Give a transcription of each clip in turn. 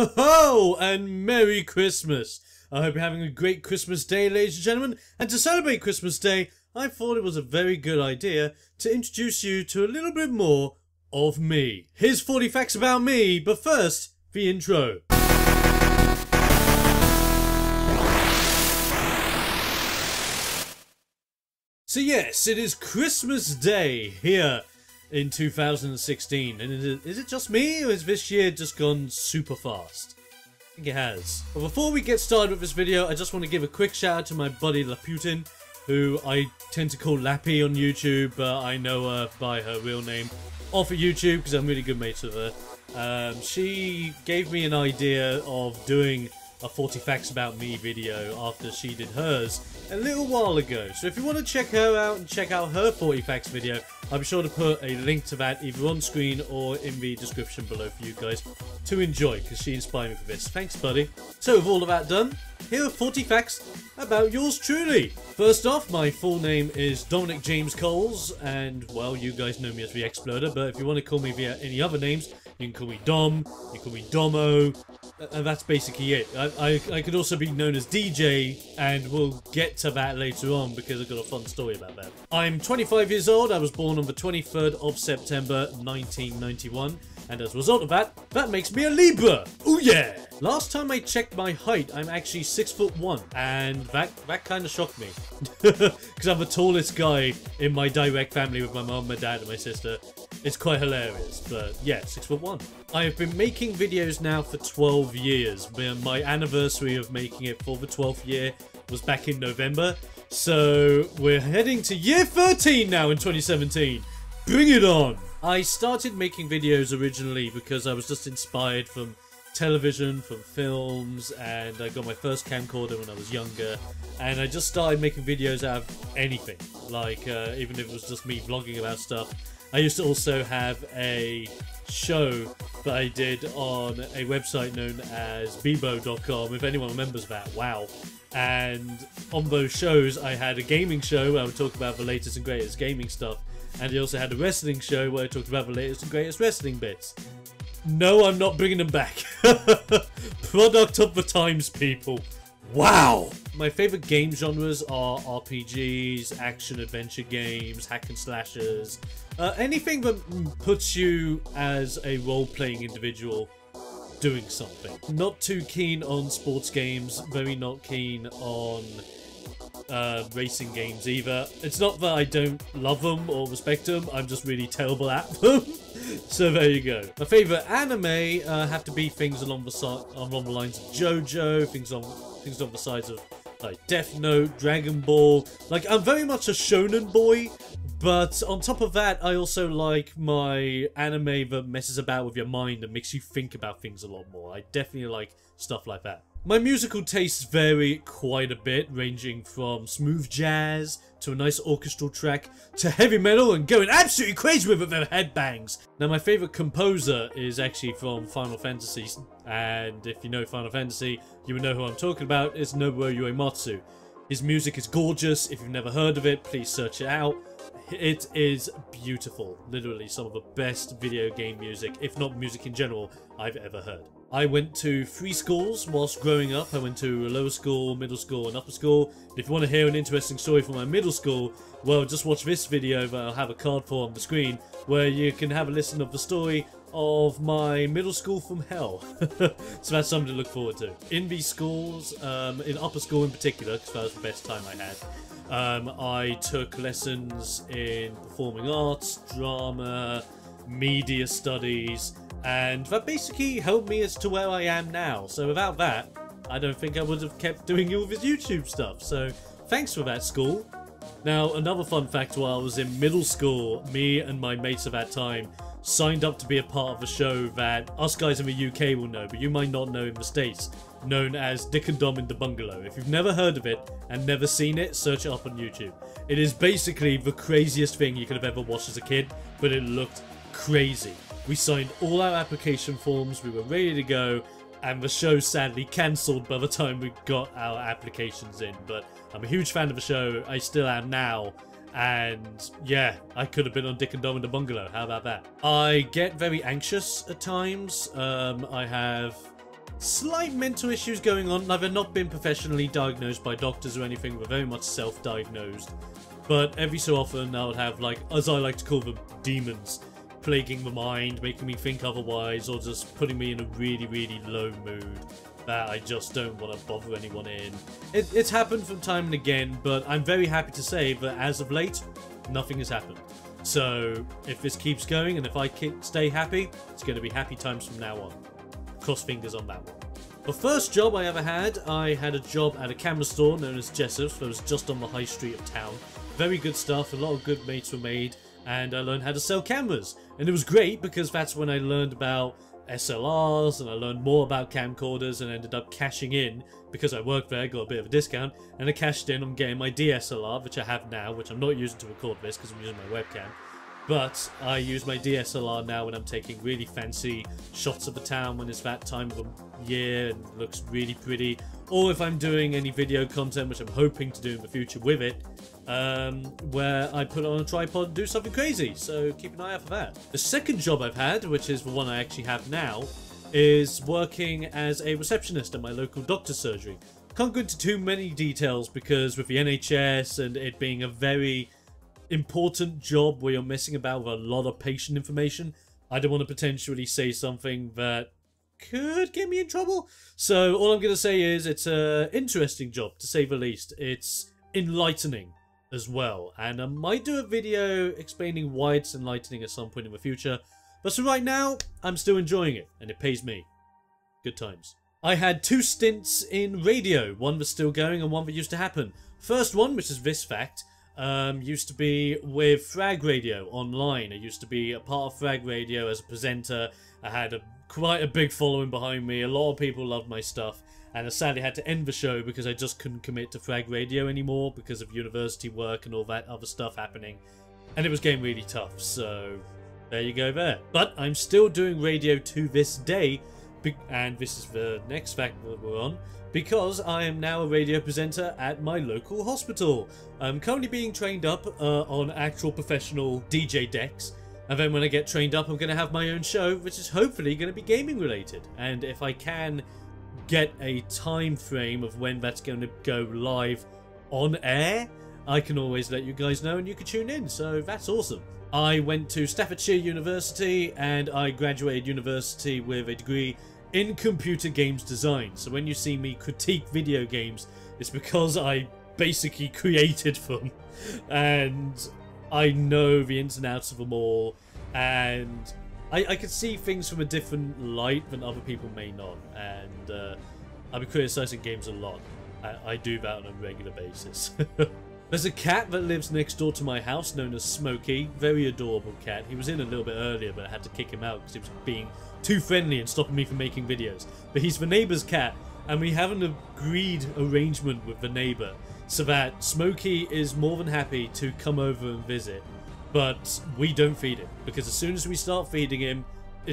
Ho-ho! And Merry Christmas! I hope you're having a great Christmas day, ladies and gentlemen. And to celebrate Christmas Day, I thought it was a very good idea to introduce you to a little bit more of me. Here's 40 facts about me, but first, the intro. So yes, it is Christmas Day here in 2016, and is it just me, or has this year just gone super fast? I think it has. But before we get started with this video, I just want to give a quick shout out to my buddy Laputin, who I tend to call Lappy on YouTube, but I know her by her real name off of YouTube because I'm really good mates with her. She gave me an idea of doing a 40 facts about me video after she did hers a little while ago. So if you want to check her out and check out her 40 facts video, I'll be sure to put a link to that either on screen or in the description below for you guys to enjoy, because she inspired me for this. Thanks, buddy. So with all of that done, here are 40 facts about yours truly. First off, my full name is Dominic James Coles, and well, you guys know me as TheXploder, but if you want to call me via any other names, you can call me Dom, you can call me Domo, and that's basically it. I could also be known as DJ, and we'll get to that later on because I've got a fun story about that. I'm 25 years old. I was born on the 23rd of September 1991, and as a result of that, that makes me a Libra. Ooh yeah! Last time I checked my height, I'm actually 6'1", and that kind of shocked me. Because I'm the tallest guy in my direct family with my mum, my dad, and my sister. It's quite hilarious, but yeah, 6'1". I have been making videos now for 12 years. My anniversary of making it for the 12th year was back in November. So we're heading to year 13 now in 2017. Bring it on! I started making videos originally because I was just inspired from television, from films, and I got my first camcorder when I was younger, and I just started making videos out of anything, like even if it was just me vlogging about stuff. I used to also have a show that I did on a website known as Bebo.com, if anyone remembers that, wow. And on those shows I had a gaming show where I would talk about the latest and greatest gaming stuff, and I also had a wrestling show where I talked about the latest and greatest wrestling bits. No, I'm not bringing them back. Product of the times, people. Wow! My favourite game genres are RPGs, action-adventure games, hack and slashers, anything that puts you as a role-playing individual doing something. Not too keen on sports games, very not keen on racing games either. It's not that I don't love them or respect them, I'm just really terrible at them. So there you go. My favourite anime have to be things along the lines of JoJo, things on the sides of like Death Note, Dragon Ball. Like, I'm very much a shonen boy, but on top of that, I also like my anime that messes about with your mind and makes you think about things a lot more. I definitely like stuff like that. My musical tastes vary quite a bit, ranging from smooth jazz to a nice orchestral track to heavy metal and going absolutely crazy with it with headbangs. Now, my favourite composer is actually from Final Fantasy, and if you know Final Fantasy, you will know who I'm talking about. It's Nobuo Uematsu. His music is gorgeous. If you've never heard of it, please search it out. It is beautiful. Literally some of the best video game music, if not music in general, I've ever heard. I went to 3 schools whilst growing up. I went to a lower school, middle school, and upper school. If you want to hear an interesting story from my middle school, well, just watch this video that I'll have a card for on the screen, where you can have a listen of the story of my middle school from hell. So that's something to look forward to. In these schools, in upper school in particular, because that was the best time I had, I took lessons in performing arts, drama, media studies, and that basically helped me as to where I am now. So without that, I don't think I would have kept doing all this YouTube stuff. So thanks for that, school. Now, another fun fact, while I was in middle school, me and my mates of that time signed up to be a part of a show that us guys in the UK will know, but you might not know in the States, known as Dick and Dom in the Bungalow. If you've never heard of it and never seen it, search it up on YouTube. It is basically the craziest thing you could have ever watched as a kid, but it looked crazy. We signed all our application forms, we were ready to go, and the show sadly cancelled by the time we got our applications in. But I'm a huge fan of the show, I still am now, and yeah, I could have been on Dick and Dom in the Bungalow. How about that? I get very anxious at times. I have slight mental issues going on. I've not been professionally diagnosed by doctors or anything, but very much self-diagnosed. But every so often I would have, like, as I like to call them, demons plaguing the mind, making me think otherwise, or just putting me in a really, really low mood that I just don't want to bother anyone in. It's happened from time and again, but I'm very happy to say that as of late, nothing has happened. So if this keeps going and if I stay happy, it's going to be happy times from now on. Cross fingers on that one. The first job I ever had, I had a job at a camera store known as Jessup's that was just on the high street of town. Very good stuff, a lot of good mates were made, and I learned how to sell cameras. And it was great because that's when I learned about SLRs and I learned more about camcorders and ended up cashing in, because I worked there, got a bit of a discount, and I cashed in on getting my DSLR, which I have now, which I'm not using to record this because I'm using my webcam. But I use my DSLR now when I'm taking really fancy shots of the town when it's that time of the year and it looks really pretty. Or if I'm doing any video content, which I'm hoping to do in the future with it, where I put it on a tripod and do something crazy. So keep an eye out for that. The second job I've had, which is the one I actually have now, is working as a receptionist at my local doctor's surgery. Can't go into too many details because with the NHS and it being a very important job where you're messing about with a lot of patient information, I don't want to potentially say something that could get me in trouble. So all I'm going to say is it's an interesting job, to say the least. It's enlightening as well, and I might do a video explaining why it's enlightening at some point in the future. But so right now, I'm still enjoying it, and it pays me. Good times. I had 2 stints in radio, one that's still going and one that used to happen. First one, which is this fact, used to be with Frag Radio online. I used to be a part of Frag Radio as a presenter. I had quite a big following behind me. A lot of people loved my stuff. And I sadly had to end the show because I just couldn't commit to Frag Radio anymore because of university work and all that other stuff happening. And it was getting really tough, so there you go there. But I'm still doing radio to this day, and this is the next fact that we're on, because I am now a radio presenter at my local hospital. I'm currently being trained up on actual professional DJ decks, and then when I get trained up I'm going to have my own show, which is hopefully going to be gaming related. And if I can get a time frame of when that's going to go live on air, I can always let you guys know and you can tune in, so that's awesome. I went to Staffordshire University and I graduated university with a degree in computer games design. So when you see me critique video games, it's because I basically created them and I know the ins and outs of them all, and I can see things from a different light than other people may not, and I've been criticising games a lot. I do that on a regular basis. There's a cat that lives next door to my house known as Smokey. Very adorable cat. He was in a little bit earlier, but I had to kick him out because he was being too friendly and stopping me from making videos. But he's the neighbour's cat, and we have an agreed arrangement with the neighbour so that Smokey is more than happy to come over and visit. But we don't feed him, because as soon as we start feeding him,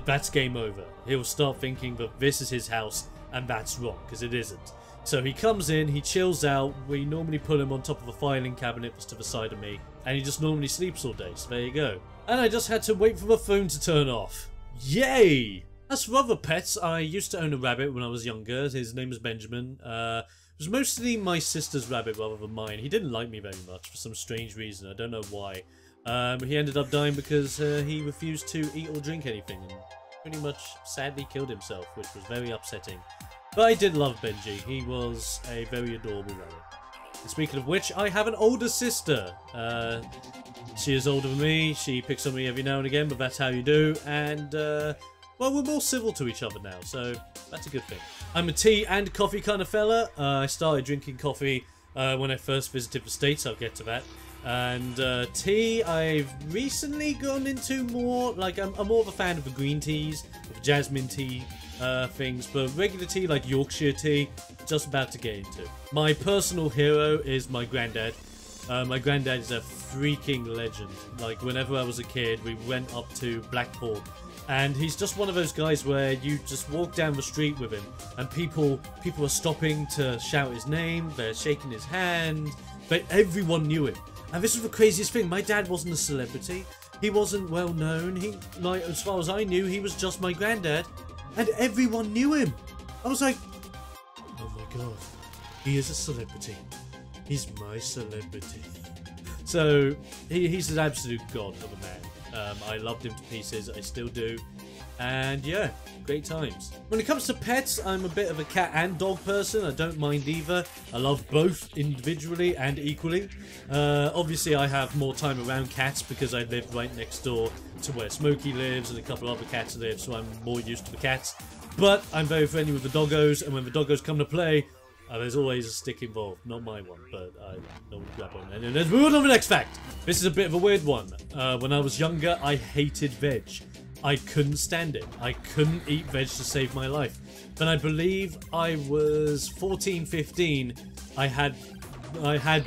that's game over. He'll start thinking that this is his house, and that's wrong, because it isn't. So he comes in, he chills out, we normally put him on top of a filing cabinet that's to the side of me, and he just normally sleeps all day, so there you go. And I just had to wait for the phone to turn off. Yay! As for other pets, I used to own a rabbit when I was younger. His name was Benjamin. It was mostly my sister's rabbit rather than mine. He didn't like me very much for some strange reason, I don't know why. He ended up dying because he refused to eat or drink anything and pretty much sadly killed himself, which was very upsetting. But I did love Benji. He was a very adorable rabbit. And speaking of which, I have an older sister. She is older than me. She picks on me every now and again, but that's how you do. And, well, we're more civil to each other now, so that's a good thing. I'm a tea and coffee kind of fella. I started drinking coffee when I first visited the States. I'll get to that. And tea, I've recently gone into more, like, I'm more of a fan of the green teas, of jasmine tea things, but regular tea, like Yorkshire tea, just about to get into. My personal hero is my granddad. My granddad is a freaking legend. Like, whenever I was a kid, we went up to Blackpool, and he's just one of those guys where you just walk down the street with him, and people are stopping to shout his name, they're shaking his hand, but everyone knew him. And this was the craziest thing, my dad wasn't a celebrity, he wasn't well known, like, as far as I knew, he was just my granddad, and everyone knew him. I was like, oh my god, he is a celebrity. He's my celebrity. So he's an absolute god of a man. I loved him to pieces, I still do. And yeah, great times. When it comes to pets, I'm a bit of a cat and dog person. I don't mind either. I love both individually and equally. Obviously, I have more time around cats because I live right next door to where Smokey lives and a couple of other cats live, so I'm more used to the cats. But I'm very friendly with the doggos, and when the doggos come to play, there's always a stick involved. Not my one, but I don't want to grab on. And let's move on to the next fact. This is a bit of a weird one. When I was younger, I hated veg. I couldn't stand it. I couldn't eat veg to save my life. Then I believe I was 14, 15. I had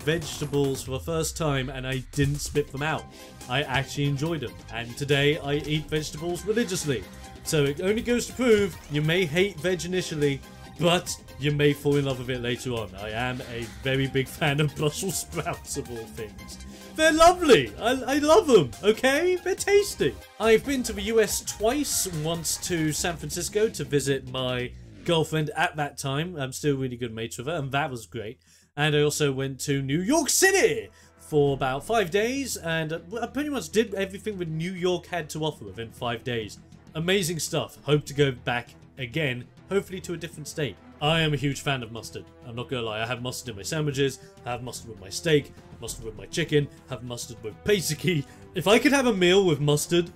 vegetables for the first time and I didn't spit them out. I actually enjoyed them. And today I eat vegetables religiously. So it only goes to prove you may hate veg initially, but you may fall in love with it later on. I am a very big fan of Brussels sprouts of all things. They're lovely. I love them, okay? They're tasty. I've been to the US twice, once to San Francisco to visit my girlfriend at that time. I'm still really good mates with her, and that was great. And I also went to New York City for about 5 days, and I pretty much did everything that New York had to offer within 5 days. Amazing stuff. Hope to go back again, hopefully to a different state. I am a huge fan of mustard. I'm not gonna lie, I have mustard in my sandwiches, I have mustard with my steak, mustard with my chicken, have mustard with basically, if I could have a meal with mustard,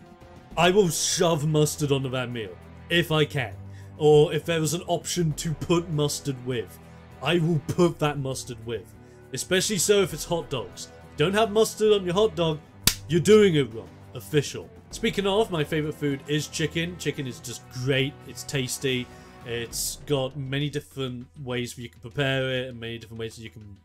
I will shove mustard onto that meal, if I can. Or if there was an option to put mustard with, I will put that mustard with. Especially so if it's hot dogs. Don't have mustard on your hot dog, you're doing it wrong. Official. Speaking of, my favourite food is chicken. Chicken is just great, it's tasty. It's got many different ways you can prepare it and many different ways that you can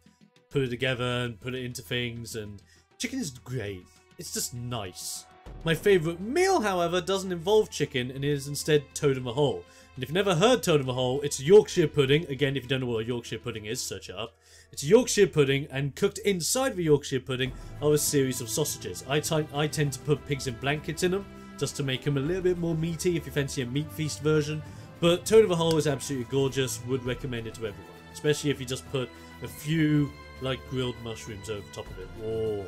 put it together and put it into things, and chicken is great. It's just nice. My favourite meal, however, doesn't involve chicken and is instead toad in the hole. And if you've never heard toad in the hole, it's Yorkshire pudding. Again, if you don't know what a Yorkshire pudding is, search it up. It's Yorkshire pudding, and cooked inside the Yorkshire pudding are a series of sausages. I tend to put pigs in blankets in them, just to make them a little bit more meaty if you fancy a meat feast version. But toad in the hole is absolutely gorgeous, would recommend it to everyone. Especially if you just put a few, like, grilled mushrooms over top of it. Oh,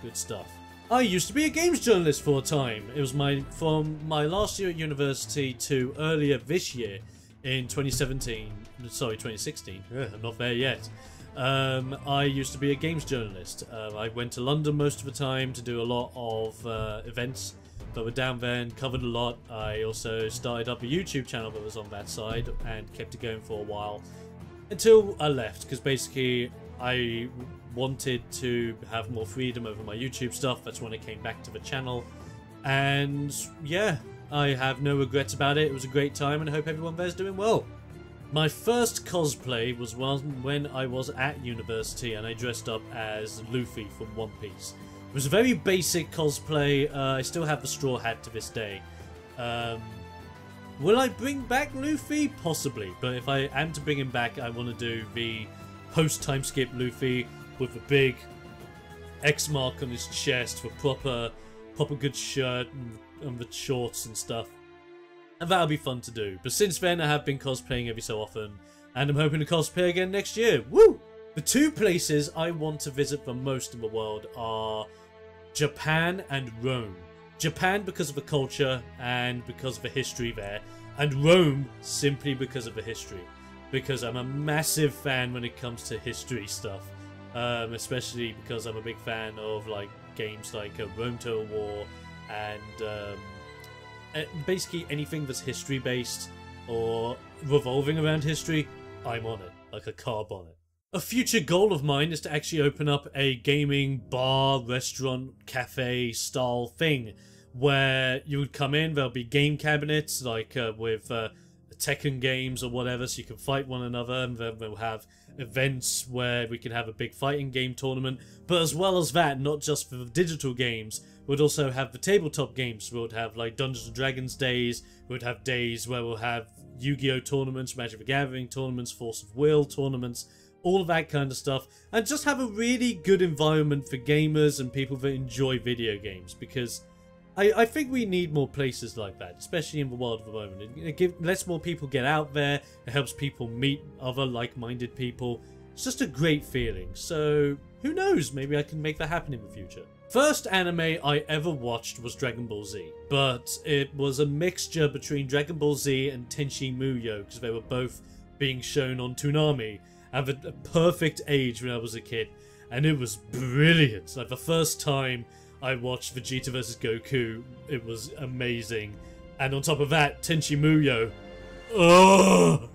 good stuff. I used to be a games journalist for a time. It was from my last year at university to earlier this year in 2016. I'm not there yet. I used to be a games journalist. I went to London most of the time to do a lot of events that were down there and covered a lot. I also started up a YouTube channel that was on that side and kept it going for a while until I left, because basically I wanted to have more freedom over my YouTube stuff. That's when I came back to the channel, and yeah, I have no regrets about it. It was a great time and I hope everyone there's doing well. My first cosplay was when I was at university and I dressed up as Luffy from One Piece. It was a very basic cosplay. I still have the straw hat to this day. Will I bring back Luffy? Possibly, but if I am to bring him back, I want to do the post-time skip Luffy with a big X mark on his chest, with proper good shirt and the shorts and stuff. And that'll be fun to do. But since then, I have been cosplaying every so often, and I'm hoping to cosplay again next year. Woo! The two places I want to visit the most in the world are Japan and Rome. Japan because of the culture and because of the history there, and Rome simply because of the history. Because I'm a massive fan when it comes to history stuff, especially because I'm a big fan of like games like Rome Total War and basically anything that's history based or revolving around history. I'm on it, like a carb on it. A future goal of mine is to actually open up a gaming bar, restaurant, cafe style thing where you would come in, there'll be game cabinets like with Tekken games or whatever, so you can fight one another, and then we'll have events where we can have a big fighting game tournament. But as well as that, not just for the digital games, we'd also have the tabletop games. We'll have like Dungeons and Dragons days, we'd have days where we'll have Yu-Gi-Oh tournaments, Magic the Gathering tournaments, Force of Will tournaments, all of that kind of stuff, and just have a really good environment for gamers and people that enjoy video games, because I think we need more places like that, especially in the world at the moment. It lets more people get out there. It helps people meet other like-minded people. It's just a great feeling. So who knows? Maybe I can make that happen in the future. First anime I ever watched was Dragon Ball Z, but it was a mixture between Dragon Ball Z and Tenchi Muyo because they were both being shown on Toonami at a perfect age when I was a kid, and it was brilliant. Like the first time I watched Vegeta vs Goku, it was amazing, and on top of that, Tenchi Muyo, oh,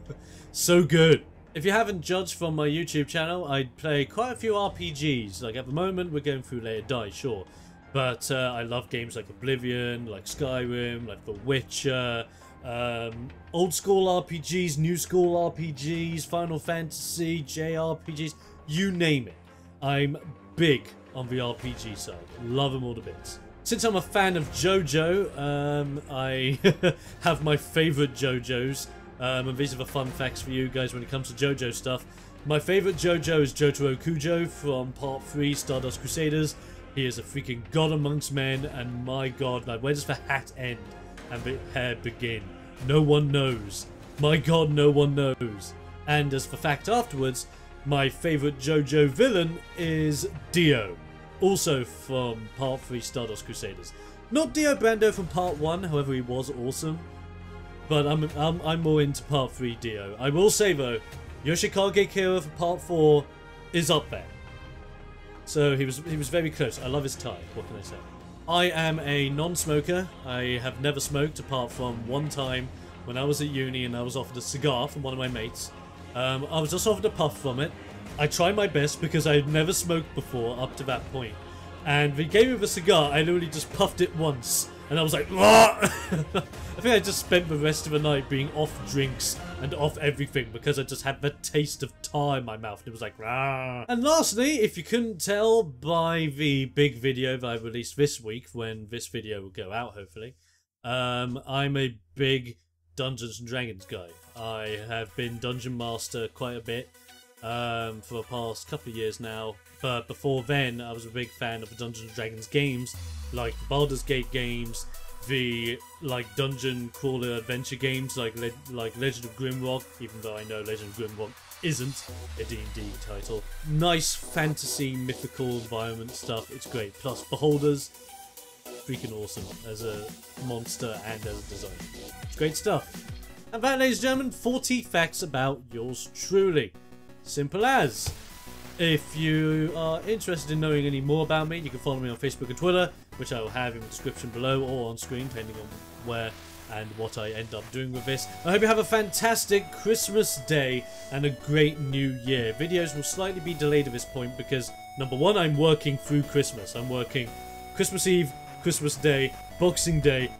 so good. If you haven't judged from my YouTube channel, I play quite a few RPGs. Like at the moment, we're going through Let It Die, sure, but I love games like Oblivion, like Skyrim, like The Witcher. Old school RPGs, new school RPGs, Final Fantasy, JRPGs, you name it. I'm big on the RPG side. Love them all to bits. Since I'm a fan of JoJo, I have my favourite JoJos. And these are the fun facts for you guys when it comes to JoJo stuff. My favourite JoJo is Jotaro Kujo from Part 3 Stardust Crusaders. He is a freaking god amongst men, and my god, like, where does the hat end and the hair begin? No one knows. My god, no one knows. And as for fact afterwards, my favourite JoJo villain is Dio, also from Part 3 Stardust Crusaders. Not Dio Brando from Part 1, however he was awesome, but I'm more into Part 3 Dio. I will say though, Yoshikage Kira for Part 4 is up there. So he was very close. I love his tie, what can I say? I am a non-smoker. I have never smoked apart from one time when I was at uni and I was offered a cigar from one of my mates. I was just offered a puff from it. I tried my best because I had never smoked before up to that point. And they gave me the cigar, I literally just puffed it once. And I was like, "Wah!" I think I just spent the rest of the night being off drinks and off everything because I just had the taste of tar in my mouth. And it was like, "Rah!" And lastly, if you couldn't tell by the big video that I released this week, when this video will go out hopefully, I'm a big Dungeons and Dragons guy. I have been Dungeon Master quite a bit for the past couple of years now. But before then, I was a big fan of the Dungeons & Dragons games, like the Baldur's Gate games, the dungeon crawler adventure games, like Legend of Grimrock, even though I know Legend of Grimrock isn't a D&D title. Nice fantasy, mythical environment stuff, it's great. Plus, Beholders, freaking awesome as a monster and as a designer. Great stuff. And that, ladies and gentlemen, 40 facts about yours truly. Simple as. If you are interested in knowing any more about me, you can follow me on Facebook and Twitter, which I will have in the description below or on screen, depending on where and what I end up doing with this. I hope you have a fantastic Christmas day and a great new year. Videos will slightly be delayed at this point because, number one, I'm working through Christmas. I'm working Christmas Eve, Christmas Day, Boxing Day,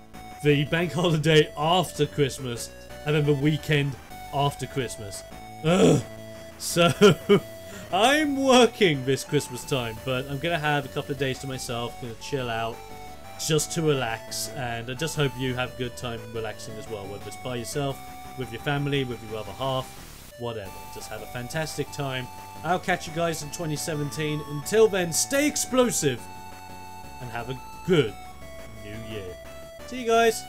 the bank holiday after Christmas, and then the weekend after Christmas. Ugh. So... I'm working this Christmas time, but I'm going to have a couple of days to myself, going to chill out, just to relax, and I just hope you have a good time relaxing as well, whether it's by yourself, with your family, with your other half, whatever. Just have a fantastic time. I'll catch you guys in 2017. Until then, stay explosive, and have a good new year. See you guys!